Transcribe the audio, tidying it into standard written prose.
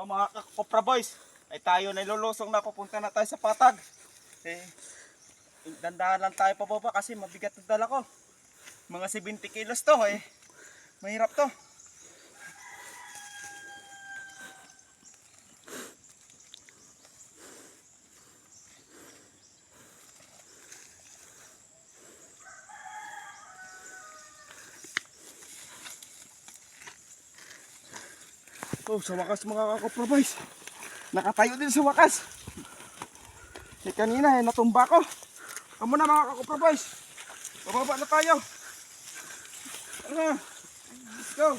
So mga Kopra Boys, ay tayo na lulusong na, pupunta na tayo sa patag. Dandahan lang tayo pababa kasi mabigat ang dala ko. Mga 70 kilos to mahirap to. Sa wakas mga Kopra Boys, nakatayo din sa wakas. Kanina natumba ko. Amo na mga Kopra Boys, bababa na tayo. Let's go.